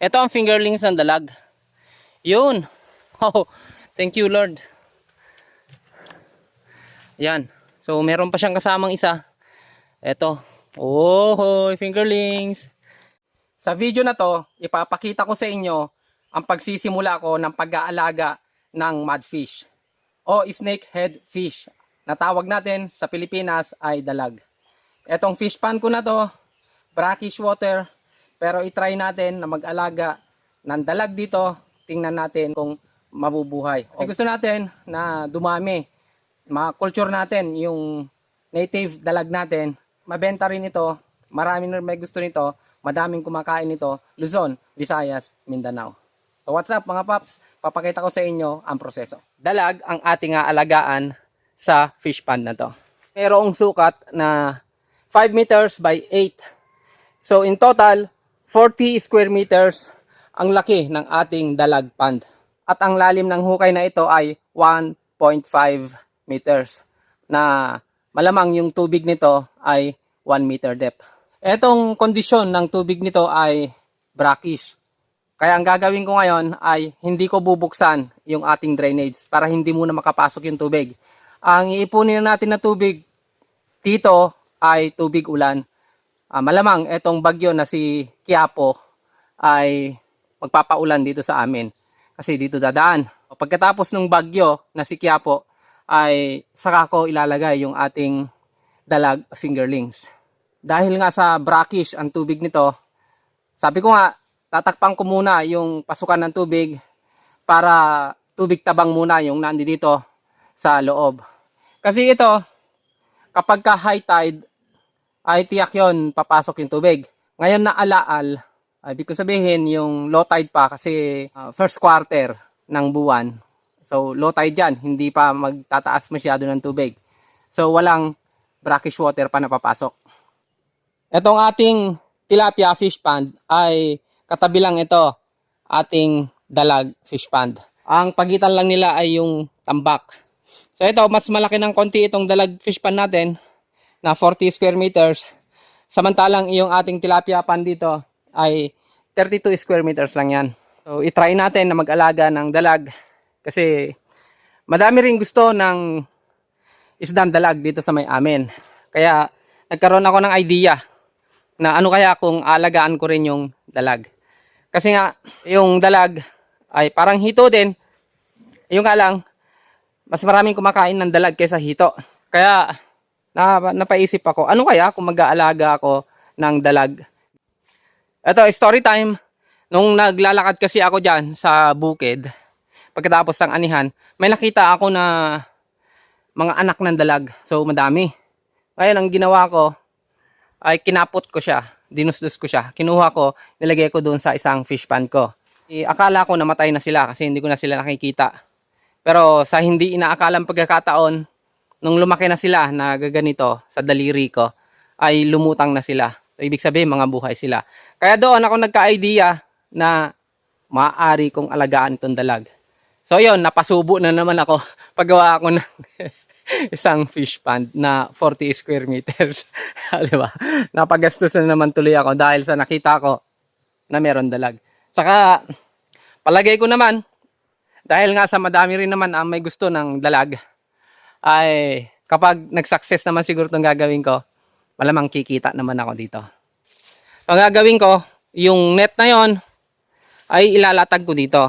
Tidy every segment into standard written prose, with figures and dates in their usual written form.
Ito ang fingerlings ng dalag. Yun. Oh, thank you Lord. Yan. So meron pa siyang kasamang isa. Ito. Oh, fingerlings. Sa video na to, ipapakita ko sa inyo ang pagsisimula ko ng pag-aalaga ng mudfish o snakehead fish na tawag natin sa Pilipinas ay dalag. Etong fish pan ko na to, brackish water, pero itry natin na mag-alaga ng dalag dito. Tingnan natin kung mabubuhay. Kasi gusto natin na dumami, ma-culture natin yung native dalag natin, mabenta rin ito, marami na may gusto nito, madaming kumakain nito, Luzon, Visayas, Mindanao. So what's up mga paps, papakita ko sa inyo ang proseso. Dalag ang ating aalagaan sa fish pond na to. Merong sukat na 5 meters by 8. So in total, 40 square meters ang laki ng ating dalag pond. At ang lalim ng hukay na ito ay 1.5 meters. Na malamang yung tubig nito ay 1 meter depth. Etong kondisyon ng tubig nito ay brackish. Kaya ang gagawin ko ngayon ay hindi ko bubuksan yung ating drainage para hindi muna makapasok yung tubig. Ang iipunin natin na tubig dito ay tubig ulan. Malamang etong bagyo na si Quiapo ay magpapaulan dito sa amin kasi dito dadaan. Pagkatapos ng bagyo na si Quiapo ay saka ko ilalagay yung ating dalag fingerlings. Dahil nga sa brackish ang tubig nito, sabi ko nga, tatakpan ko muna yung pasukan ng tubig para tubig tabang muna yung nandito sa loob. Kasi ito, kapag ka high tide, ay tiyak yon papasok yung tubig. Ngayon na alaal, ibig ko sabihin yung low tide pa kasi first quarter ng buwan. So low tide yan, hindi pa magtataas masyado ng tubig. So walang brackish water pa napapasok. Itong ating tilapia fish pond ay katabi lang ito ating dalag fish pond. Ang pagitan lang nila ay yung tambak. So ito, mas malaki ng konti itong dalag fish pond natin na 40 square meters. Samantalang yung ating tilapia pond dito ay 32 square meters lang yan. So itry natin na mag-alaga ng dalag kasi madami rin gusto ng isdang dalag dito sa may amin. Kaya nagkaroon ako ng idea na ano kaya kung alagaan ko rin yung dalag. Kasi nga, yung dalag ay parang hito din. Yung nga lang, mas maraming kumakain ng dalag kaysa hito. Kaya, napaisip ako, ano kaya kung mag-aalaga ako ng dalag? Ito, story time. Nung naglalakad kasi ako dyan sa bukid, pagkatapos ng anihan, may nakita ako na mga anak ng dalag. So, madami. Ngayon, ang ginawa ko, ay kinapot ko siya, dinusdus ko siya, kinuha ko, nilagay ko doon sa isang fish pan ko. Akala ko namatay na sila kasi hindi ko na sila nakikita. Pero sa hindi inaakalang pagkakataon, nung lumaki na sila na gaganito sa daliri ko, ay lumutang na sila. So, ibig sabihin mga buhay sila. Kaya doon ako nagka-idea na maaari kong alagaan itong dalag. So yun, napasubo na naman ako paggawa ako ng isang fish pond na 40 square meters. Diba? Napagastos na naman tuloy ako dahil sa nakita ko na meron dalag. Saka, palagay ko naman, dahil nga sa madami rin naman ang may gusto ng dalag, ay kapag nag-success naman siguro itong gagawin ko, malamang kikita naman ako dito. So, ang gagawin ko, yung net na yon ay ilalatag ko dito.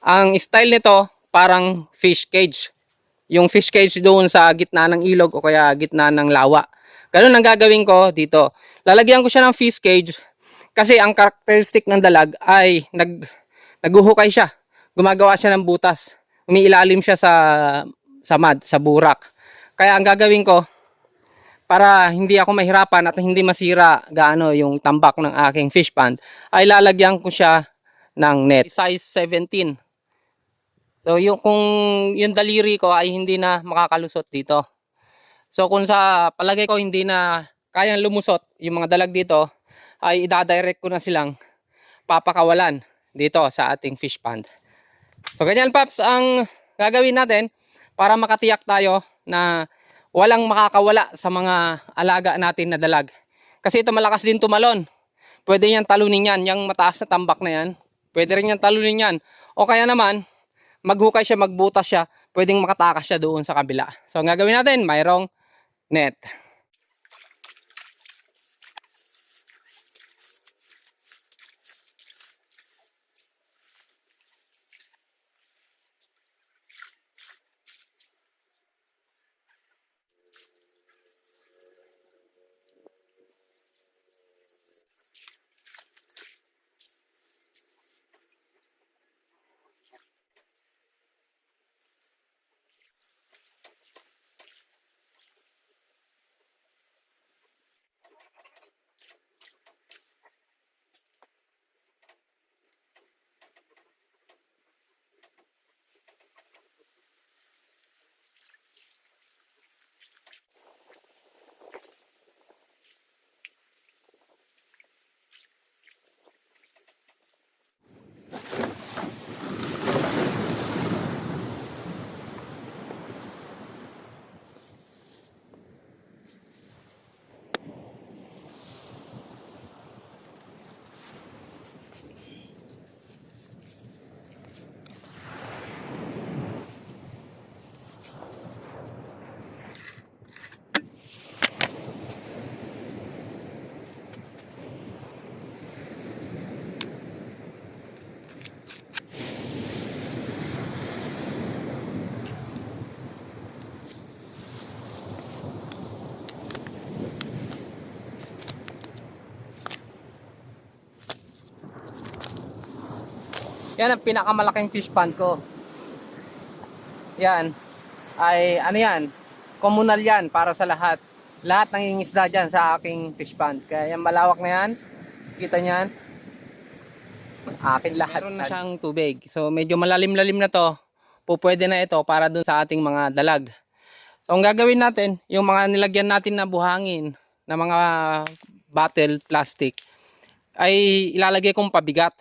Ang style nito, parang fish cage. Yung fish cage doon sa gitna ng ilog o kaya gitna ng lawa. Ganun ang gagawin ko dito. Lalagyan ko siya ng fish cage kasi ang characteristic ng dalag ay naghuhukay siya. Gumagawa siya ng butas. Umiilalim siya sa mud, sa burak. Kaya ang gagawin ko, para hindi ako mahirapan at hindi masira gaano yung tambak ng aking fish pond, ay lalagyan ko siya ng net. Size 17. So kung yung daliri ko ay hindi na makakalusot dito. So kung sa palagay ko hindi na kayang lumusot yung mga dalag dito, ay idadirect ko na silang papakawalan dito sa ating fish pond. So ganyan paps ang gagawin natin para makatiyak tayo na walang makakawala sa mga alaga natin na dalag. Kasi ito malakas din tumalon. pwede niyang talunin yan. Yung mataas na tambak na yan, pwede rin niyang talunin yan. O kaya naman, maghukay siya, magbutas siya, pwedeng makatakas siya doon sa kabila. So ang gagawin natin, mayroong net. Yan ang pinakamalaking fish pond ko. Yan ay ano yan, communal yan para sa lahat. Lahat nangingisda dyan sa aking fish pond. Kaya yan malawak na yan. Kita nyan, akin lahat. Meron na siyang tubig. So medyo malalim-lalim na to. Pupwede na ito para dun sa ating mga dalag. So ang gagawin natin, yung mga nilagyan natin na buhangin, na mga bottle, plastic, ay ilalagay kong pabigat.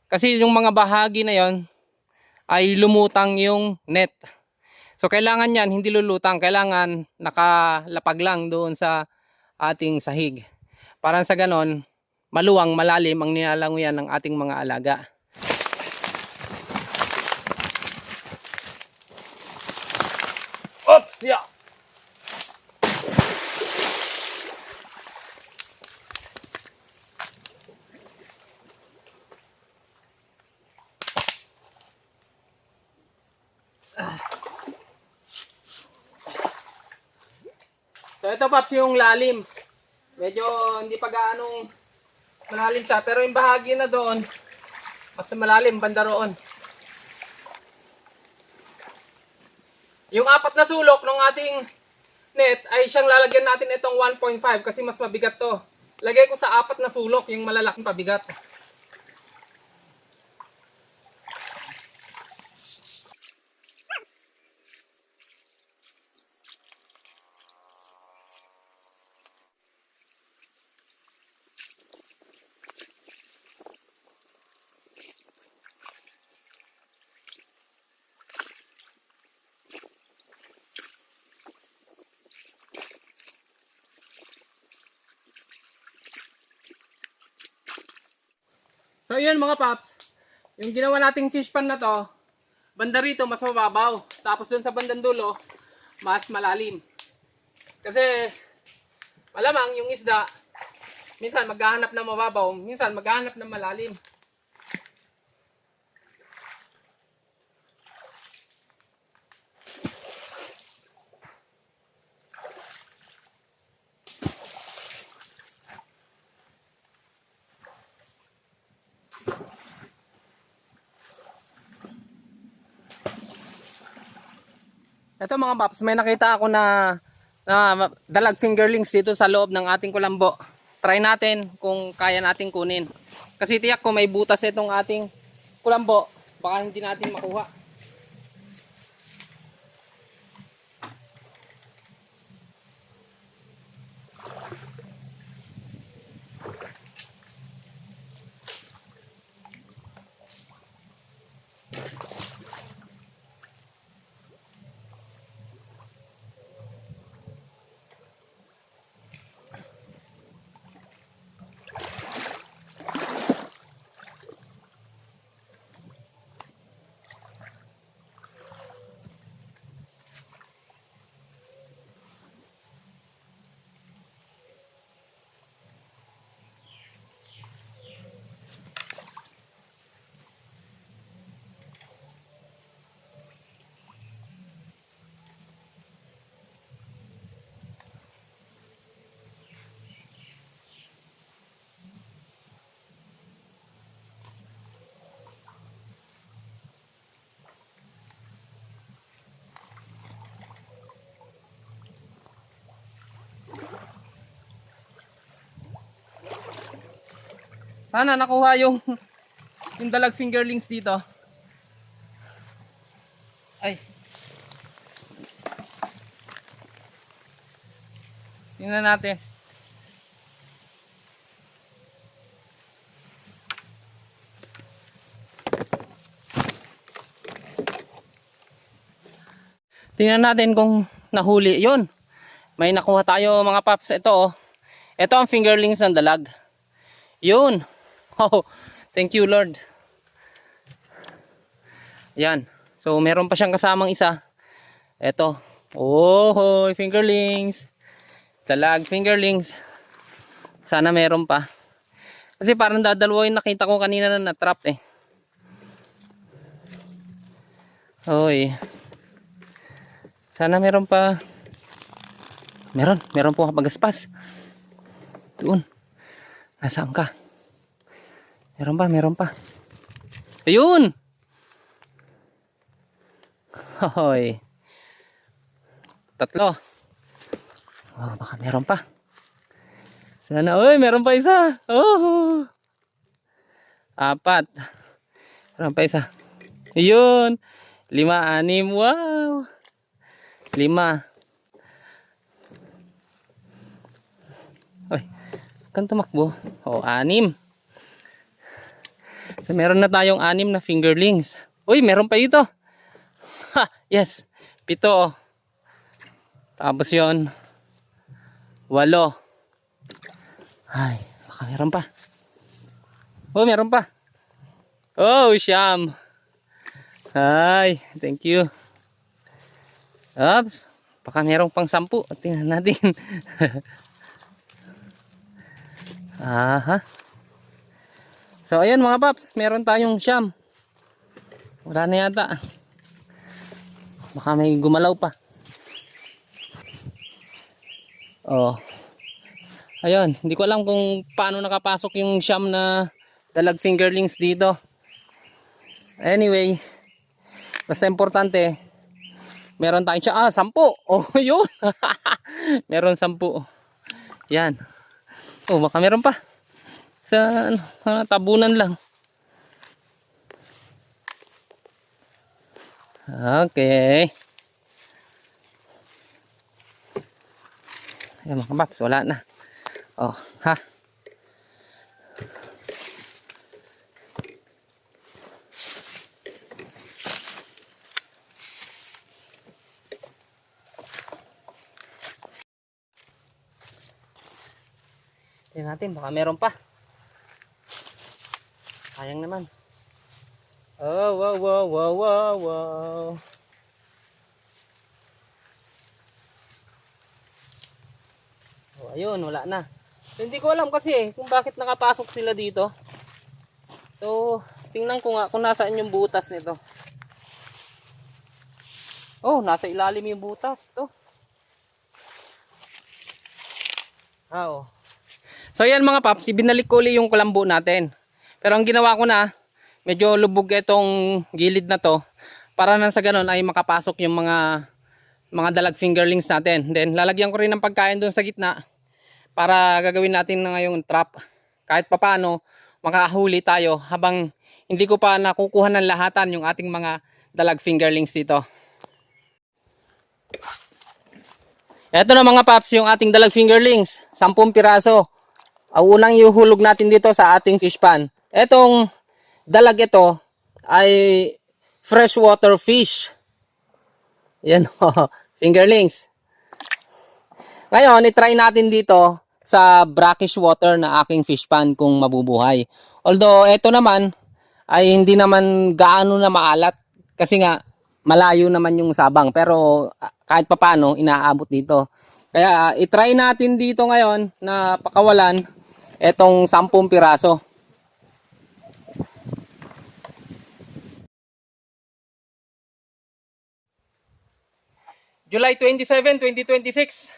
Kasi yung mga bahagi na yon ay lumutang yung net. So kailangan yan, hindi lulutang. Kailangan nakalapag lang doon sa ating sahig. Para sa ganon, maluwang, malalim ang nilalangoyan ng ating mga alaga. Oops! Yeah. So ito paps yung lalim. Medyo hindi pa gaanong malalim siya. Pero yung bahagi na doon, mas malalim banda roon. Yung apat na sulok ng ating net ay siyang lalagyan natin itong 1.5 kasi mas mabigat to. Lagay ko sa apat na sulok yung malalaking pabigat. So yun mga paps, yung ginawa nating fish pan na to, banda rito mas mababaw, tapos dun sa bandang dulo, mas malalim. Kasi malamang yung isda, minsan maghahanap ng mababaw, minsan maghahanap ng malalim. Ito mga paps, may nakita ako na dalag fingerlings dito sa loob ng ating kulambo. Try natin kung kaya natin kunin. Kasi tiyak ko may butas itong ating kulambo, baka hindi natin makuha. Sana nakuha yung dalag fingerlings dito. Ay. Tingnan natin. Tingnan natin kung nahuli. Yun. May nakuha tayo mga paps. Ito oh. Ito ang fingerlings ng dalag. Yun. Oh, thank you Lord. Yan. So meron pa siyang kasamang isa. Ito. Oh, fingerlings. Dalag fingerlings. Sana meron pa. Kasi parang dadalawa yung nakita ko kanina na na-trap eh. Oy. Sana meron pa. Meron po kapagaspas. Doon. Nasaan ka? Meron pa. Ayun! Hoy. 3. Oh, baka meron pa. Sana, oy, meron pa isa. Oh. 4. Meron pa isa. Ayun. 5, 6. Wow. 5. Oy, kan tumakbo. Oh, 6. So, meron na tayong 6 na fingerlings. Uy, meron pa ito. Ha, yes. 7. Tapos yon 8. Ay, baka meron pa. Oh, meron pa. Oh, siyam. Ay, thank you. Oops. Baka merong pang 10. Tingnan natin. Aha. So, ayan mga paps. Meron tayong siyam. Wala na yata. Baka may gumalaw pa. Oh. Ayun. Hindi ko alam kung paano nakapasok yung siyam na dalag fingerlings dito. Anyway. Basta importante. Meron tayong siya. 10. Oh, yun. Meron 10. Yan. Oh, baka meron pa. Sa tabunan lang. Okay. Ayan mga paps, wala na. Oh, ha. Tingnan natin, baka meron pa. Sayang naman. Oh, wow, wow, wow, wow, wow. Oh, ayun, wala na. So, hindi ko alam kasi kung bakit nakapasok sila dito. So, tingnan ko nga kung nasaan yung butas nito. Oh, nasa ilalim yung butas. Ito. Oh. So, yan mga paps, ibinalik ko ulit yung kulambo natin. Pero ang ginawa ko na, medyo lubog itong gilid na to para nang sa ganun ay makapasok yung mga dalag fingerlings natin. Then lalagyan ko rin ng pagkain doon sa gitna para gagawin natin na ngayong trap. Kahit papaano makahuli tayo habang hindi ko pa nakukuha ng lahatan yung ating mga dalag fingerlings dito. Eto na mga paps yung ating dalag fingerlings, 10 piraso. Ang unang ihuhulog natin dito sa ating fish pan. Etong dalag ito ay freshwater fish. Yan o, fingerlings. Ngayon, itry natin dito sa brackish water na aking fish pan kung mabubuhay. Although, ito naman ay hindi naman gaano na maalat. Kasi nga, malayo naman yung sabang. Pero kahit papano, inaabot dito. Kaya, itry natin dito ngayon na pakawalan etong 10 piraso. July 27, 2026.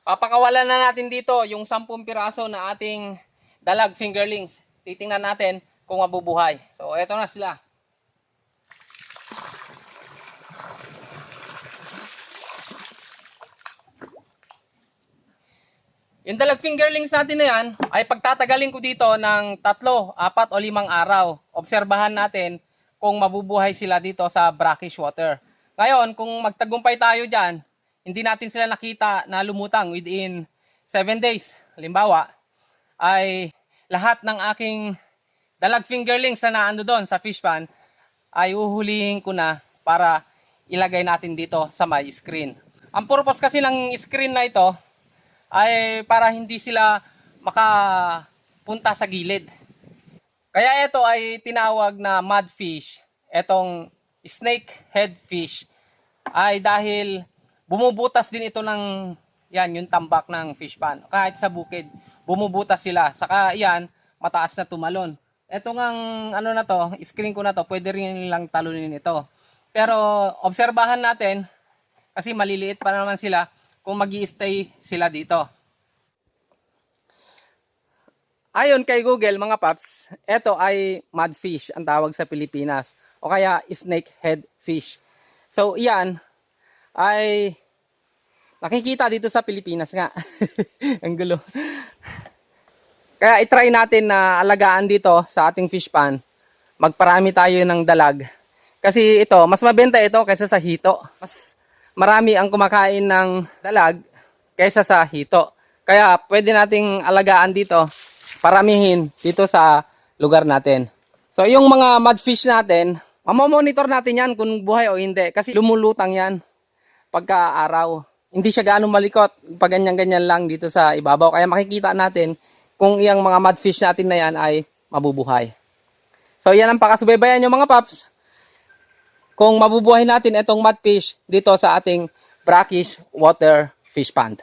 Papakawalan na natin dito yung 10 piraso na ating dalag fingerlings. Titingnan natin kung mabubuhay. So, eto na sila. Yung dalag fingerlings natin na yan, ay pagtatagalin ko dito ng 3, 4 o 5 araw. Obserbahan natin kung mabubuhay sila dito sa brackish water. Ngayon, kung magtagumpay tayo dyan, hindi natin sila nakita na lumutang within 7 days. Halimbawa, ay lahat ng aking dalag fingerlings na naando doon sa fish pan, ay uhulihin ko na para ilagay natin dito sa my screen. Ang purpose kasi ng screen na ito, ay para hindi sila makapunta sa gilid. Kaya ito ay tinawag na mudfish. Etong snake head fish ay dahil bumubutas din ito ng yan, yung tambak ng fish pan. Kahit sa bukid, bumubutas sila. Saka yan, mataas na tumalon. Ito ngang ano na to, screen ko na to, pwede rin lang talunin ito. Pero obserbahan natin, kasi maliliit pa naman sila, kung mag-i-stay sila dito. Ayon kay Google mga paps, ito ay mudfish ang tawag sa Pilipinas o kaya snakehead fish. So iyan ay nakikita dito sa Pilipinas nga. Ang gulo. Kaya itry natin na alagaan dito sa ating fish pan. Magparami tayo ng dalag. Kasi ito, mas mabenta ito kaysa sa hito. Mas marami ang kumakain ng dalag kaysa sa hito. Kaya pwede nating alagaan dito, paramihin dito sa lugar natin. So yung mga mudfish natin, mamomonitor natin yan kung buhay o hindi. Kasi lumulutang yan pagka araw. Hindi siya gaano malikot pag ganyan-ganyan lang dito sa ibabaw. Kaya makikita natin kung iyang mga mudfish natin na yan ay mabubuhay. So yan ang pakasubaybayan nyo mga paps. Kung mabubuhay natin itong mudfish dito sa ating brackish water fish pond.